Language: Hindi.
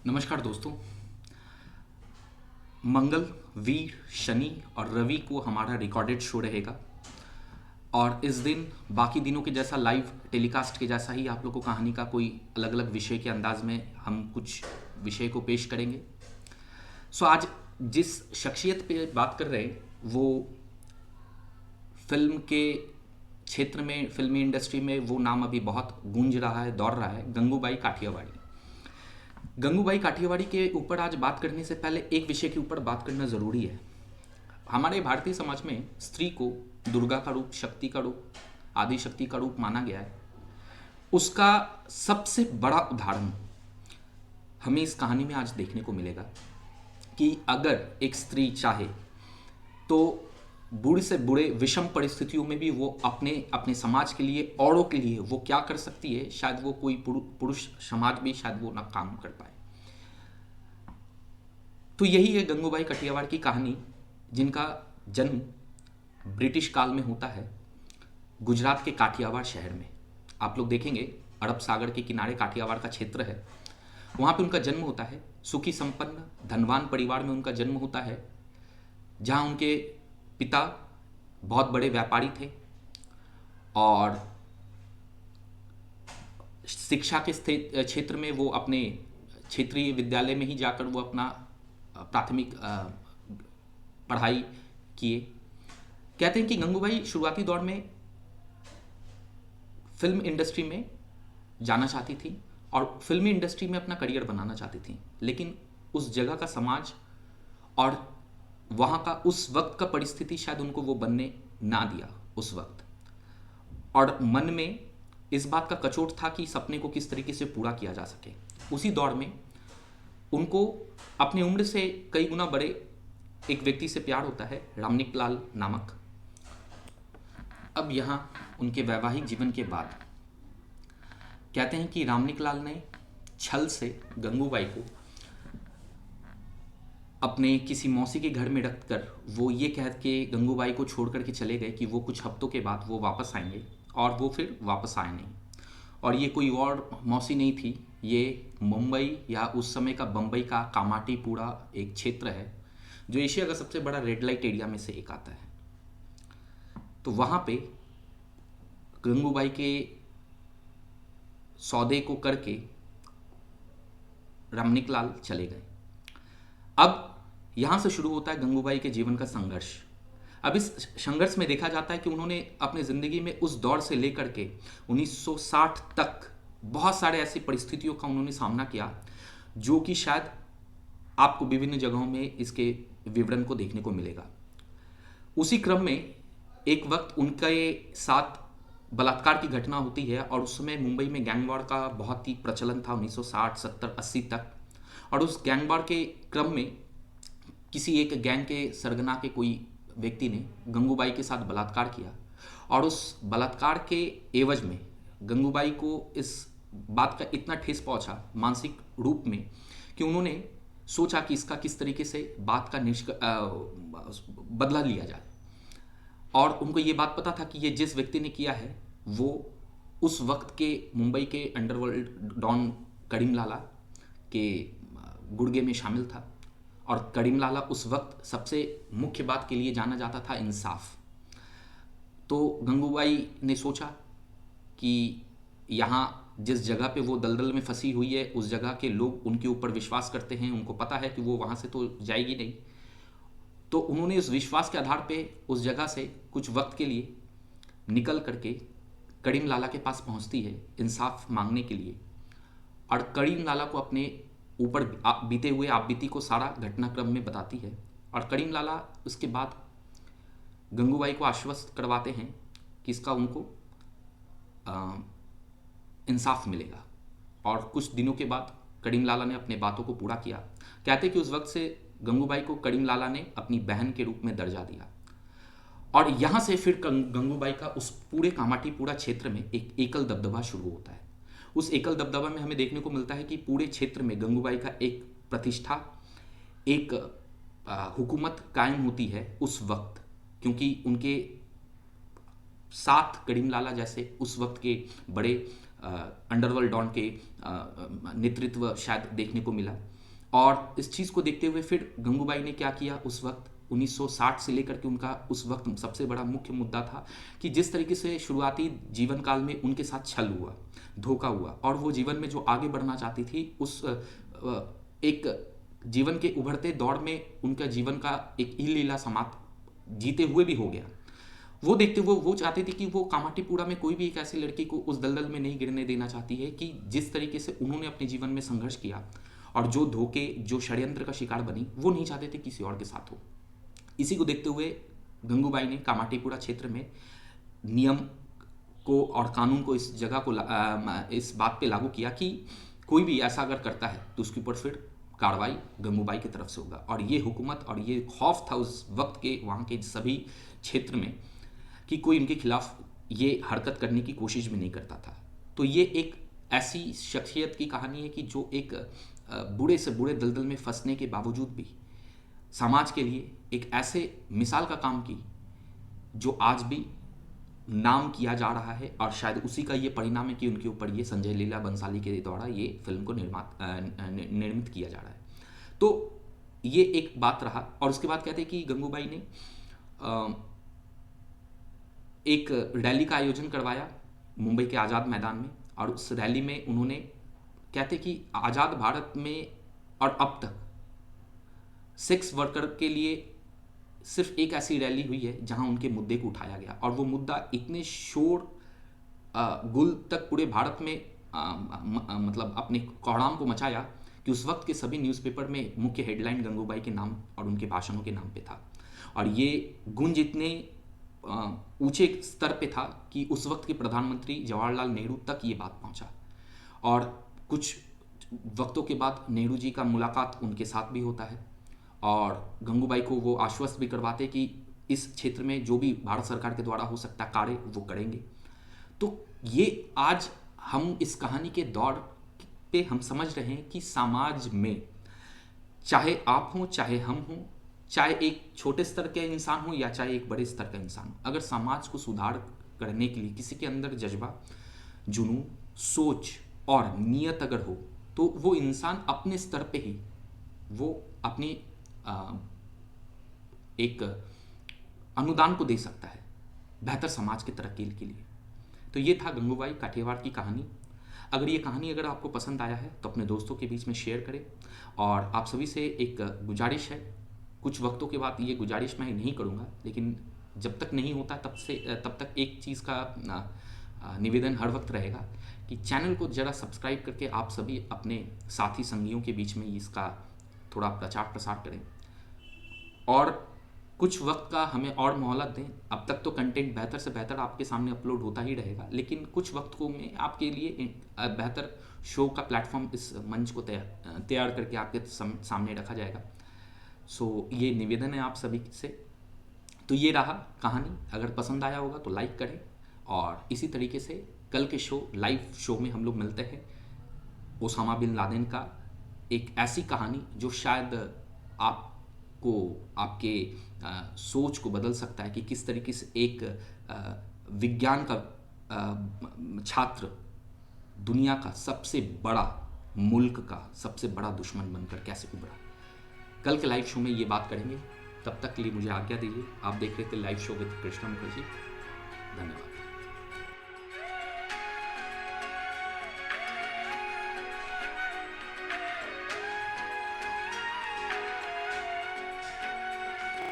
नमस्कार दोस्तों। मंगल, वीर, शनि और रवि को हमारा रिकॉर्डेड शो रहेगा और इस दिन बाकी दिनों के जैसा लाइव टेलीकास्ट के जैसा ही आप लोग को कहानी का कोई अलग अलग विषय के अंदाज में हम कुछ विषय को पेश करेंगे। आज जिस शख्सियत पे बात कर रहे हैं वो फिल्म के क्षेत्र में, फिल्मी इंडस्ट्री में वो नाम अभी बहुत गूंज रहा है, दौड़ रहा है, गंगूबाई काठियावाड़ी। गंगूबाई काठियावाड़ी के ऊपर आज बात करने से पहले एक विषय के ऊपर बात करना ज़रूरी है। हमारे भारतीय समाज में स्त्री को दुर्गा का रूप, शक्ति का रूप, आदि शक्ति का रूप माना गया है। उसका सबसे बड़ा उदाहरण हमें इस कहानी में आज देखने को मिलेगा कि अगर एक स्त्री चाहे तो बूढ़े से बूढ़े विषम परिस्थितियों में भी वो अपने अपने समाज के लिए, औरों के लिए वो क्या कर सकती है, शायद वो कोई पुरुष समाज भी शायद वो ना काम कर पाए। तो यही है गंगूबाई काठियावाड़ की कहानी, जिनका जन्म ब्रिटिश काल में होता है गुजरात के काठियावाड़ शहर में। आप लोग देखेंगे अरब सागर के किनारे काठियावाड़ का क्षेत्र है, वहाँ पे उनका जन्म होता है। सुखी संपन्न धनवान परिवार में उनका जन्म होता है, जहाँ उनके पिता बहुत बड़े व्यापारी थे और शिक्षा के क्षेत्र में वो अपने क्षेत्रीय विद्यालय में ही जाकर वो अपना प्राथमिक पढ़ाई किए। कहते हैं कि गंगूबाई शुरुआती दौर में फिल्म इंडस्ट्री में जाना चाहती थी और फिल्मी इंडस्ट्री में अपना करियर बनाना चाहती थी, लेकिन उस जगह का समाज और वहाँ का उस वक्त का परिस्थिति शायद उनको वो बनने ना दिया उस वक्त। और मन में इस बात का कचोट था कि सपने को किस तरीके से पूरा किया जा सके। उसी दौर में उनको अपनी उम्र से कई गुना बड़े एक व्यक्ति से प्यार होता है, रामनिक लाल नामक। अब यहाँ उनके वैवाहिक जीवन के बाद कहते हैं कि रामनिक लाल ने छल से गंगूबाई को अपने किसी मौसी के घर में रखकर वो ये कह के गंगूबाई को छोड़ कर के चले गए कि वो कुछ हफ्तों के बाद वो वापस आएंगे, और वो फिर वापस आए नहीं। और ये कोई और मौसी नहीं थी, ये मुंबई या उस समय का बम्बई का कामाटीपुरा एक क्षेत्र है जो एशिया का सबसे बड़ा रेड लाइट एरिया में से एक आता है। तो वहाँ पे गंगूबाई के सौदे को करके रामनिक लाल चले गए। अब यहाँ से शुरू होता है गंगूबाई के जीवन का संघर्ष। अब इस संघर्ष में देखा जाता है कि उन्होंने अपने ज़िंदगी में उस दौर से लेकर के 1960 तक बहुत सारे ऐसी परिस्थितियों का उन्होंने सामना किया जो कि शायद आपको विभिन्न जगहों में इसके विवरण को देखने को मिलेगा। उसी क्रम में एक वक्त उनके साथ बलात्कार की घटना होती है और उस समय मुंबई में गैंग वॉर का बहुत ही प्रचलन था 1960, 70, 80 तक। और उस गैंग वॉर के क्रम में किसी एक गैंग के सरगना के कोई व्यक्ति ने गंगूबाई के साथ बलात्कार किया और उस बलात्कार के एवज में गंगूबाई को इस बात का इतना ठेस पहुंचा मानसिक रूप में कि उन्होंने सोचा कि इसका किस तरीके से बात का बदला लिया जाए। और उनको ये बात पता था कि ये जिस व्यक्ति ने किया है वो उस वक्त के मुंबई के अंडरवर्ल्ड डॉन करीम लाला के गुर्गे में शामिल था। और करीम लाला उस वक्त सबसे मुख्य बात के लिए जाना जाता था इंसाफ। तो गंगूबाई ने सोचा कि यहाँ जिस जगह पे वो दलदल में फंसी हुई है उस जगह के लोग उनके ऊपर विश्वास करते हैं, उनको पता है कि वो वहाँ से तो जाएगी नहीं। तो उन्होंने उस विश्वास के आधार पे उस जगह से कुछ वक्त के लिए निकल करके करीम लाला के पास पहुँचती है इंसाफ मांगने के लिए। और करीम लाला को अपने ऊपर बीते हुए आप बीती को सारा घटनाक्रम में बताती है। और करीम लाला उसके बाद गंगूबाई को आश्वस्त करवाते हैं कि इसका उनको इंसाफ मिलेगा। और कुछ दिनों के बाद करीम लाला ने अपने बातों को पूरा किया। कहते कि उस वक्त से गंगूबाई को करीम लाला ने अपनी बहन के रूप में दर्जा दिया। और यहाँ से फिर गंगूबाई का उस पूरे कामाटीपुरा क्षेत्र में एक एकल दबदबा शुरू होता है। उस एकल दबदबा में हमें देखने को मिलता है कि पूरे क्षेत्र में गंगूबाई का एक प्रतिष्ठा, एक हुकूमत कायम होती है उस वक्त, क्योंकि उनके साथ करीम लाला जैसे उस वक्त के बड़े अंडरवर्ल्ड डॉन के नेतृत्व शायद देखने को मिला। और इस चीज़ को देखते हुए फिर गंगूबाई ने क्या किया, उस वक्त 1960 से लेकर के उनका उस वक्त सबसे बड़ा मुख्य मुद्दा था कि जिस तरीके से शुरुआती जीवन काल में उनके साथ छल हुआ, धोखा हुआ, और वो जीवन में जो आगे बढ़ना चाहती थी उस एक जीवन के उभरते दौर में उनका जीवन का एक इल्लीला समाप्त जीते हुए भी हो गया। वो देखते हुए वो चाहते थे कि वो कामाटीपुरा में कोई भी एक ऐसी लड़की को उस दलदल में नहीं गिरने देना चाहती है कि जिस तरीके से उन्होंने अपने जीवन में संघर्ष किया और जो धोखे, जो षड्यंत्र का शिकार बनी, वो नहीं चाहते थे किसी और के साथ हो। इसी को देखते हुए गंगूबाई ने कामाटीपुरा क्षेत्र में नियम को और कानून को इस जगह को इस बात पे लागू किया कि कोई भी ऐसा अगर करता है तो उसके ऊपर फिर कार्रवाई गंगूबाई की तरफ से होगा। और ये हुकूमत और ये खौफ था उस वक्त के वहाँ के सभी क्षेत्र में कि कोई इनके खिलाफ ये हरकत करने की कोशिश भी नहीं करता था। तो ये एक ऐसी शख्सियत की कहानी है कि जो एक बूढ़े से बूढ़े दलदल में फंसने के बावजूद भी समाज के लिए एक ऐसे मिसाल का काम की जो आज भी नाम किया जा रहा है। और शायद उसी का ये परिणाम है कि उनके ऊपर ये संजय लीला बंसाली के द्वारा ये फिल्म को निर्मित किया जा रहा है। तो ये एक बात रहा। और उसके बाद कहते हैं कि गंगूबाई ने एक रैली का आयोजन करवाया मुंबई के आज़ाद मैदान में, और उस रैली में उन्होंने कहते कि आज़ाद भारत में और अब तक सेक्स वर्कर के लिए सिर्फ एक ऐसी रैली हुई है जहां उनके मुद्दे को उठाया गया, और वो मुद्दा इतने शोर गुल तक पूरे भारत में मतलब अपने कोहराम को मचाया कि उस वक्त के सभी न्यूज़पेपर में मुख्य हेडलाइन गंगूबाई के नाम और उनके भाषणों के नाम पे था। और ये गुंज इतने ऊंचे स्तर पे था कि उस वक्त के प्रधानमंत्री जवाहरलाल नेहरू तक ये बात पहुंचा। और कुछ वक्तों के बाद नेहरू जी का मुलाकात उनके साथ भी होता है और गंगूबाई को वो आश्वस्त भी करवाते कि इस क्षेत्र में जो भी भारत सरकार के द्वारा हो सकता कार्य वो करेंगे। तो ये आज हम इस कहानी के दौर पे हम समझ रहे हैं कि समाज में चाहे आप हों चाहे हम हों, चाहे एक छोटे स्तर के इंसान हो या चाहे एक बड़े स्तर का इंसान हो, अगर समाज को सुधार करने के लिए किसी के अंदर जज्बा, जुनून, सोच और नियत अगर हो तो वो इंसान अपने स्तर पे ही वो अपनी एक अनुदान को दे सकता है बेहतर समाज की तरक्की के लिए। तो ये था गंगूबाई काठियावाड़ की कहानी। अगर ये कहानी अगर आपको पसंद आया है तो अपने दोस्तों के बीच में शेयर करें। और आप सभी से एक गुजारिश है, कुछ वक्तों के बाद ये गुजारिश मैं नहीं करूँगा, लेकिन जब तक नहीं होता तब तक एक चीज़ का निवेदन हर वक्त रहेगा कि चैनल को ज़रा सब्सक्राइब करके आप सभी अपने साथी संगियों के बीच में इसका थोड़ा प्रचार प्रसार करें और कुछ वक्त का हमें और मोहलत दें। अब तक तो कंटेंट बेहतर से बेहतर आपके सामने अपलोड होता ही रहेगा, लेकिन कुछ वक्त को में आपके लिए बेहतर शो का प्लेटफॉर्म, इस मंच को तैयार करके आपके सामने रखा जाएगा। सो ये निवेदन है आप सभी से। तो ये रहा कहानी, अगर पसंद आया होगा तो लाइक करें। और इसी तरीके से कल के शो, लाइव शो में हम लोग मिलते हैं ओसामा बिन लादेन का एक ऐसी कहानी जो शायद आपको आपके सोच को बदल सकता है कि किस तरीके से एक विज्ञान का छात्र दुनिया का सबसे बड़ा, मुल्क का सबसे बड़ा दुश्मन बनकर कैसे उभरा। कल के लाइव शो में ये बात करेंगे। तब तक के लिए मुझे आज्ञा दीजिए। आप देख रहे थे live show with Krishna Mukherjee. धन्यवाद।